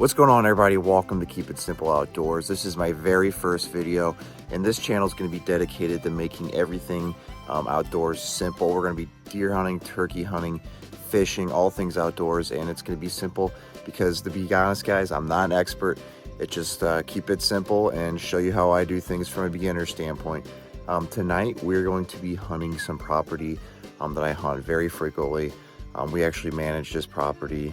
What's going on, everybody? Welcome to Keep It Simple Outdoors. This is my very first video, and this channel is going to be dedicated to making everything outdoors simple. We're going to be deer hunting, turkey hunting, fishing, all things outdoors, and it's going to be simple because, to be honest, guys, I'm not an expert. It's just keep it simple and show you how I do things from a beginner standpoint. Tonight, we're going to be hunting some property that I hunt very frequently. We actually manage this property.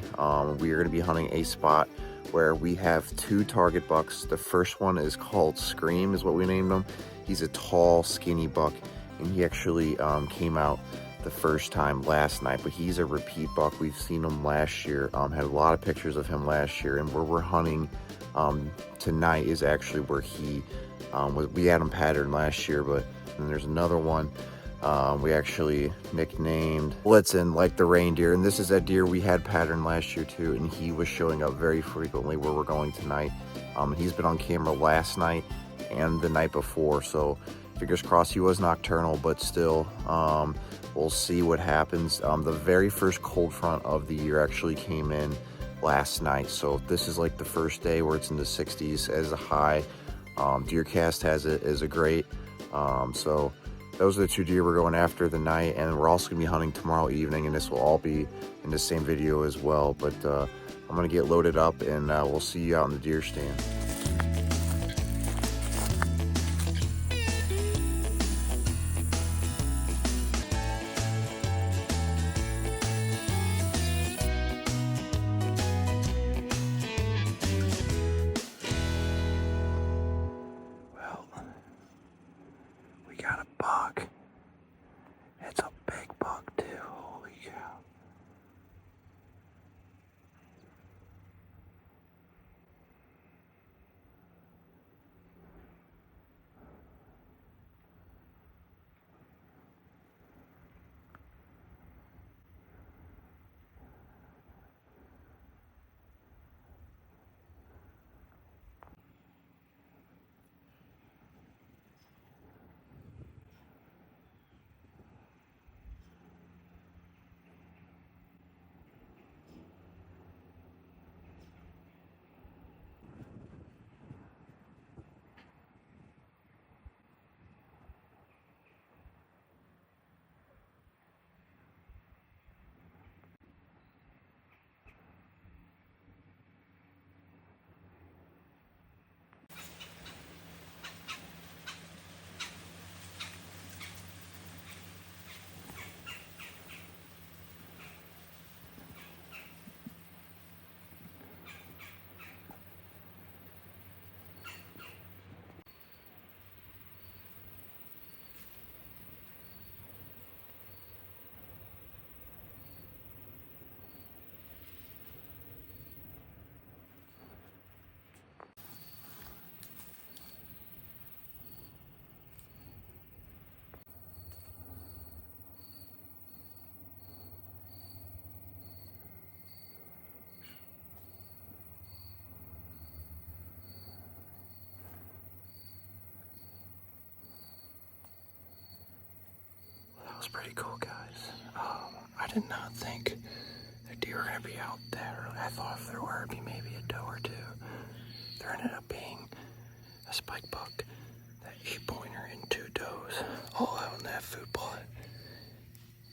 We are going to be hunting a spot where we have two target bucks. The first one is called Scream, is what we named him. He's a tall, skinny buck, and he actually came out the first time last night, but he's a repeat buck. We've seen him last year, had a lot of pictures of him last year, and where we're hunting tonight is actually where he we had him patterned last year. But then there's another one we actually nicknamed Blitzen, like the reindeer, and this is that deer we had patterned last year too, and he was showing up very frequently where we're going tonight. He's been on camera last night and the night before, so fingers crossed. He was nocturnal, but still, we'll see what happens. The very first cold front of the year actually came in last night, so this is like the first day where it's in the 60s as a high. Deercast has it as a great, so those are the two deer we're going after the night, and we're also gonna be hunting tomorrow evening, and this will all be in the same video as well. But I'm gonna get loaded up, and we'll see you out in the deer stand. Got a buck. It's a big buck too. Holy cow. That was pretty cool, guys. I did not think the deer were going to be out that early. I thought if there were, it'd be maybe a doe or two. There ended up being a spike buck, that 8-pointer, and 2 does, all out in that food plot.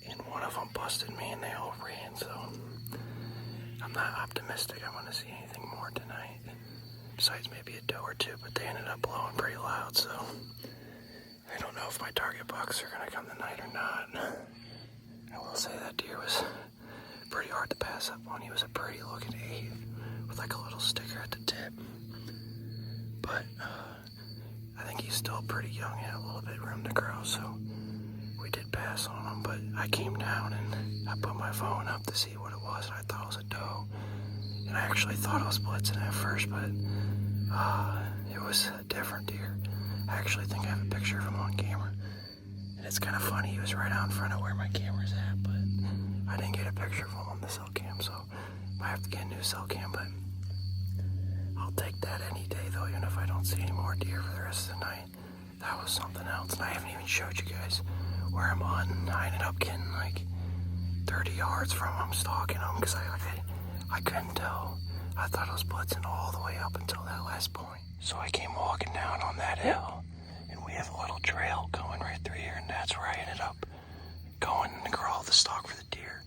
And one of them busted me, and they all ran, so I'm not optimistic I'm going to see anything more tonight, besides maybe a doe or two, but they ended up blowing pretty loud, so I don't know if my target bucks are going to come tonight or not. I will say that deer was pretty hard to pass up on. He was a pretty looking 8 with like a little sticker at the tip. But I think he's still pretty young. He had a little bit of room to grow, so we did pass on him. But I came down and I put my phone up to see what it was, and I thought it was a doe. And I actually thought it was Blitzen at first, but it was a different deer. I actually think I have a picture of him on camera. And it's kind of funny, he was right out in front of where my camera's at, but I didn't get a picture of him on the cell cam, so I have to get a new cell cam, but I'll take that any day though, even if I don't see any more deer for the rest of the night. That was something else, and I haven't even showed you guys where I'm on. I ended up getting like 30 yards from him, stalking him, because I couldn't tell. I thought it was blitzing all the way up until that last point. So I came walking down on that hill, and we have a little trail going right through here, and that's where I ended up going to crawl the stalk for the deer.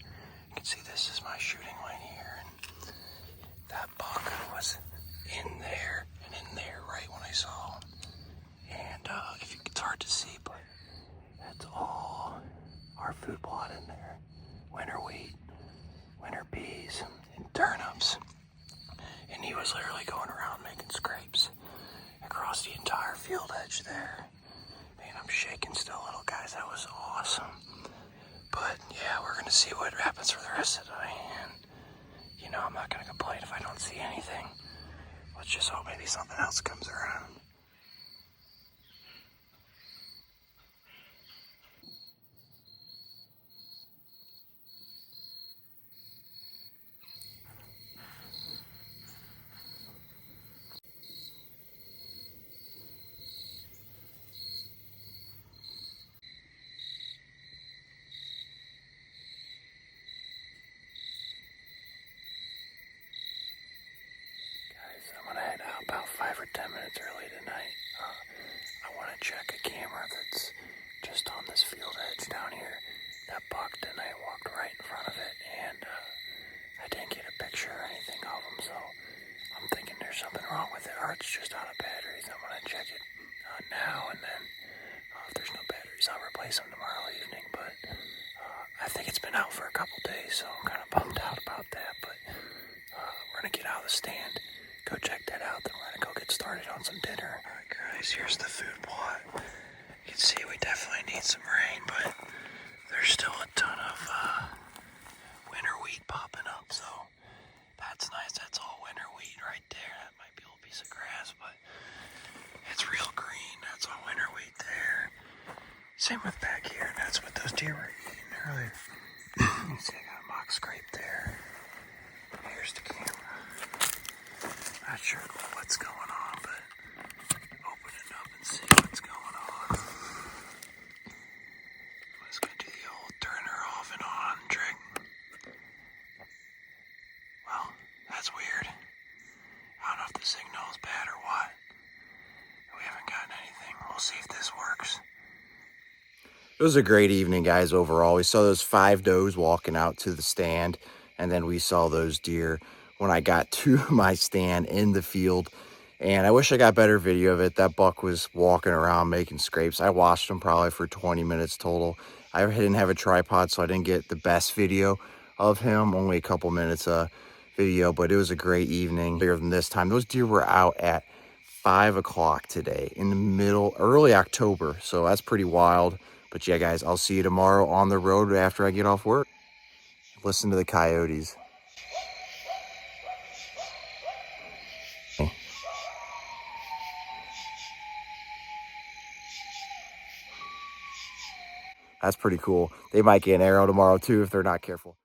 You can see this is my shooting lane here, and that buck was in there and in there right when I saw him. And it's hard to see, but that's all our food plot in there. Winter wheat, winter peas, and turnips. And he was literally going around making scrapes across the entire field edge there. Man, I'm shaking still, little guys. That was awesome. But yeah, we're gonna see what happens for the rest of the day. And you know, I'm not gonna complain if I don't see anything. Let's just hope maybe something else comes around. I'm gonna head out about 5 or 10 minutes early tonight. I want to check a camera that's just on this field edge down here. That bucked and I walked right in front of it, and I didn't get a picture or anything of him, so I'm thinking there's something wrong with it, or it's just out of batteries. I'm gonna check it now, and then if there's no batteries, I'll replace them tomorrow evening. But I think it's been out for a couple days, so I'm kind of bummed out about that. But we're gonna get out of the stand, go check that out, then we're gonna go get started on some dinner. Alright guys, here's the food plot. You can see we definitely need some rain, but there's still a ton of winter wheat popping up, so that's nice. That's all winter wheat right there. That might be a little piece of grass, but it's real green. That's all winter wheat there. Same with back here. That's what those deer were eating earlier. You see I got a mock scrape there. Here's the camera. Not sure what's going on, but open it up and see what's going on. I'm just going to do the old turn her off and on trick. Well, that's weird. I don't know if the signal is bad or what. We haven't gotten anything. We'll see if this works. It was a great evening, guys, overall. We saw those 5 does walking out to the stand, and then we saw those deer when I got to my stand in the field. And I wish I got better video of it. That buck was walking around making scrapes. I watched him probably for 20 minutes total. I didn't have a tripod, so I didn't get the best video of him. Only a couple minutes video, but it was a great evening. Bigger than this time. Those deer were out at 5 o'clock today in the early October. So that's pretty wild. But yeah, guys, I'll see you tomorrow on the road after I get off work. Listen to the coyotes. That's pretty cool. They might get an arrow tomorrow too if they're not careful.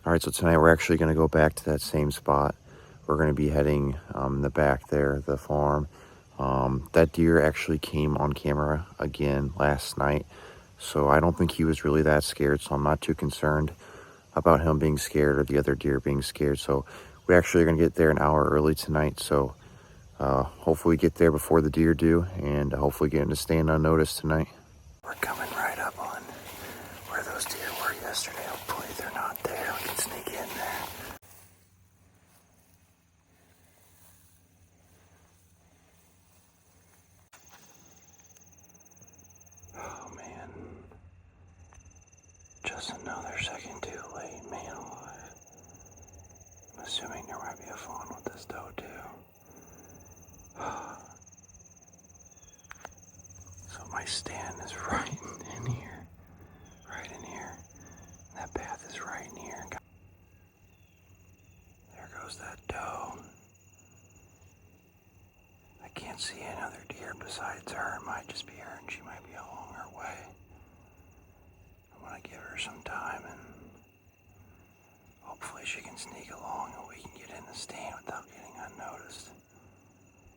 All right, so tonight we're actually going to go back to that same spot. We're going to be heading in the back there, the farm. That deer actually came on camera again last night, so I don't think he was really that scared, so I'm not too concerned about him being scared or the other deer being scared. So we actually are going to get there an hour early tonight, so hopefully we get there before the deer do, and hopefully get him to stand unnoticed tonight. We're coming right up on where those deer were yesterday. Hopefully they're not there. We can sneak in there. Oh man. Just another second too late, man alive. I'm assuming there might be a fawn with this doe too. So my stand is right in here. Right in here. That path is right in here. There goes that doe. I can't see another deer besides her. It might just be her, and she might be along her way. her some time, and hopefully she can sneak along and we can get in the stand without getting unnoticed.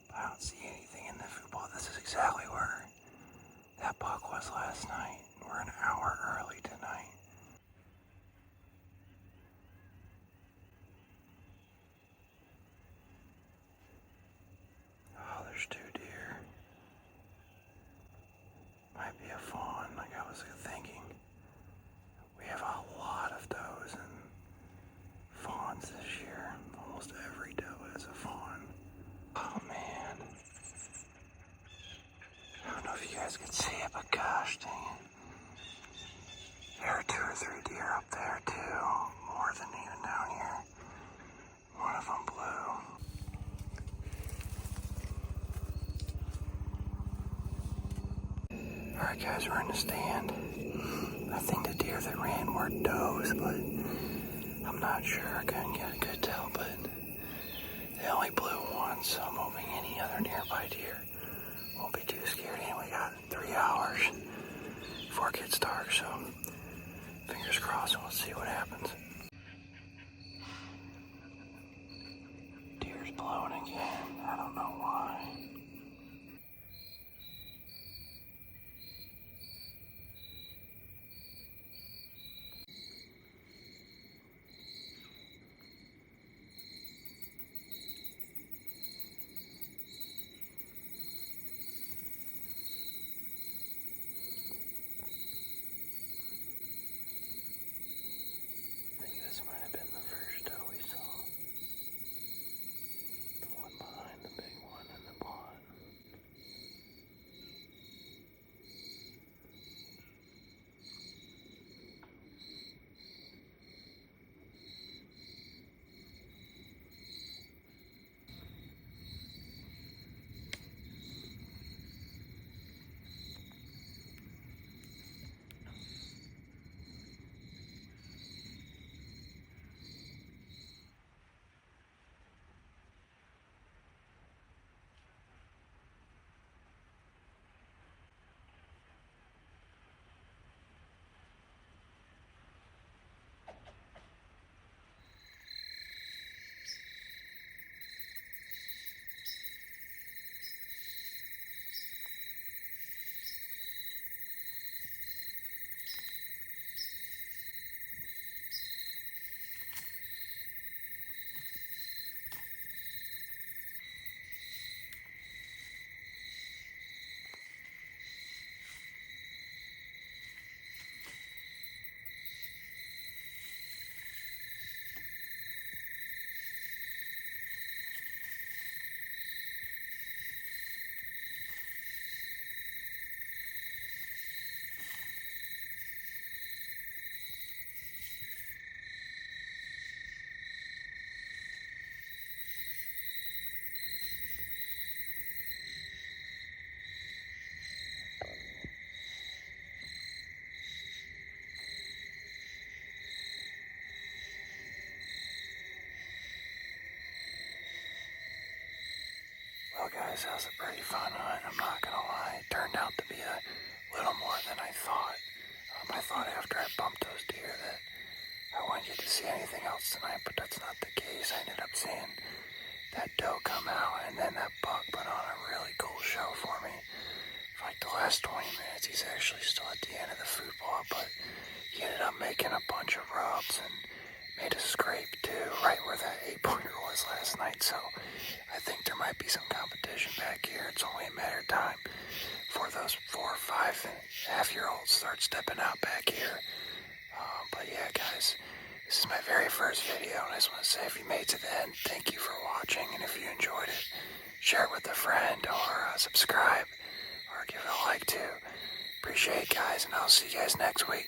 But I don't see anything in the food bowl. This is exactly where that buck was last night. We're an hour early tonight. Oh, there's 2 deer. Might be a fawn, like I was thinking. We have a lot of does and fawns this year. Almost every doe has a fawn. Oh man. I don't know if you guys can see it, but gosh dang it. There are 2 or 3 deer up there too. More than even down here. One of them blew. Alright guys, we're in the stand. I think the deer that ran were does, but I'm not sure. I couldn't get a good tell, but they only blew once, so I'm hoping any other nearby deer won't be too scared. And we got 3 hours before it gets dark, so fingers crossed and we'll see what happens. Deer's blowing again. I don't know why. I think this might have been the first doe we saw. The one behind the big one in the pond. Well guys, that was a pretty fun hunt, I'm not gonna lie. It turned out to be a little more than I thought. I thought after I bumped those deer that I wouldn't get to see anything else tonight, but that's not the case. I ended up seeing that doe come out, and then that buck put on a really cool show for me. For like the last 20 minutes, he's actually still at the end of the food plot, but he ended up making a bunch of rubs and made a scrape too, right where that 8-pointer was last night. So I think there might be some competition back here. It's only a matter of time before those 4 or 5 and half-year-olds start stepping out back here. But yeah, guys, this is my very first video, and I just want to say if you made it to the end, thank you for watching, and if you enjoyed it, share it with a friend, or subscribe, or give it a like too. Appreciate it, guys, and I'll see you guys next week.